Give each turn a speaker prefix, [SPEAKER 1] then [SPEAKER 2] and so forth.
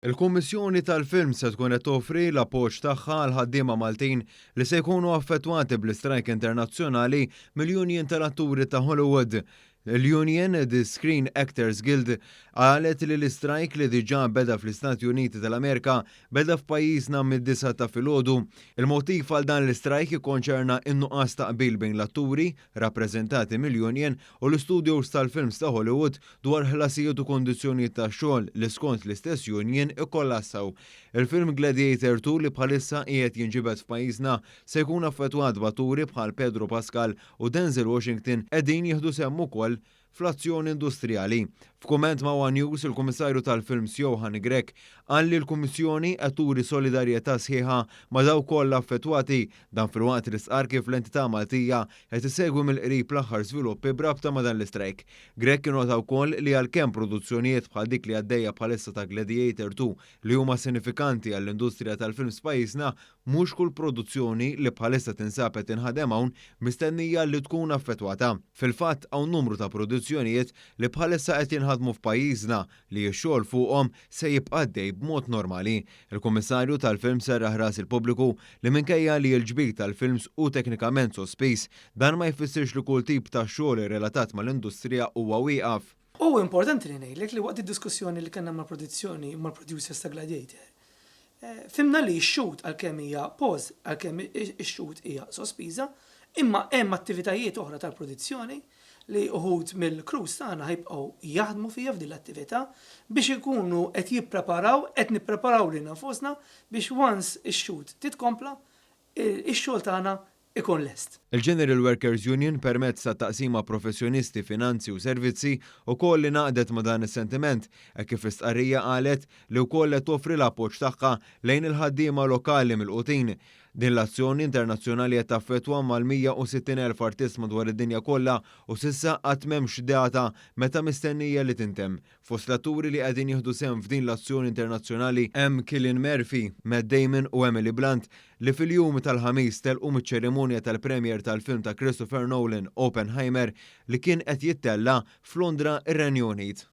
[SPEAKER 1] Il-Kummissjoni tal-Film se tkun qed toffri l-appoġġ tagħha għal ħaddiema Maltin li se jkunu affettwati bl-istrajk internazzjonali mill-Union tal-Atturi ta' Hollywood. Il-Union, The Screen Actors Guild, qalet li l-istrajk li diġà beda fl-Istati Uniti tal-Amerika beda f'pajjiżna mid-9 ta' filgħodu. Il-motiv għal dan l-istrajk ikkonċerna in-nuqqas ta' qbil bejn l-atturi rappreżentati mill-Union u l-studios tal-films ta' Hollywood dwar ħlasijiet u kondizzjonijiet tax-xogħol li skont l-istess Union ikkollassaw. Il-film Gladiator 2 li bħalissa qiegħed jinġibed f'pajjiżna se jkun affettwat b'atturi bħal Pedro Pascal u Denzel Washington qegħdin jieħdu semm ukoll fl-azzjoni industrijali. F'kumment ma' One News, il-Kummissarju tal-Films Johan Grech qal li l-Kummissjoni qed turi solidarjetà sħiħa ma' dawk kollha affettwati dan filwaqt li sqar kif l-entità Maltija qed isegwi mill-qrib l-aħħar żviluppi b'rabta ma' dan l-istrajk. Grech inota wkoll li għalkemm produzzjonijiet bħal dik li għaddejja bħalissa ta' Gladiator 2 li huma sinifikanti għall-industrija tal-films pajjiżna, mhux kull produzzjoni li bħalissa tinsab qed inħadem hawn mistennija li tkun affettwata. Fil-fatt hawn numru ta' produzzjonijiet li bħalissa qed jinħadmu f'pajjiżna li x-xogħol fuqhom se jibqa' għaddej b'mod normali. Il-Kummissarju tal-Film serraħ ras il-pubbliku li minkejja li l-ġbir tal-films u teknikament sospiż dan ma jfissirx li kull tip ta' xogħol relatat mal-industrija huwa wieqaf.
[SPEAKER 2] Importanti li ngħidlek li waqt id-diskussjoni li kellna mal-produzzjoni mal-producers ta' Gladiator, fimna li x-shoot għalkemm hija pause, għalkemm ix-shoot hija sospiża, imma hemm attivitajiet oħra tal-produzzjoni li uħud mill-crews tagħna ħajbqgħu jaħdmu fija f'din l-attività biex ikunu qed jippreparaw, qed nippreparaw lil nfusna biex once ix-shoot titkompla, ix-xogħol tagħna ikun lest.
[SPEAKER 1] Il-General Workers Union permezz ta' taqsima professjonisti, finanzi u servizzi wkoll li naqdet ma' dan is-sentiment kif istqarrija qalet li wkoll qed toffri l-appoġġ tagħha lejn il-ħaddiema lokali mill-qutin. Din l-azzjoni internazzjonali qed taffettwa mal-160,000 artist madwar id-dinja kollha u s'issa qatt m'hemmx data meta mistennija li tintemm. Fost l-atturi li qegħdin jieħdu sehem f'din l-azzjoni internazzjonali hemm Cillian Murphy, Matt Damon u Emily Blunt li fil-jum tal-ħamis telqu miċ-ċerimonja tal-premier tal-film ta' Christopher Nolan, Oppenheimer, li kien qed jittella f'Londra, ir-Renju Unit.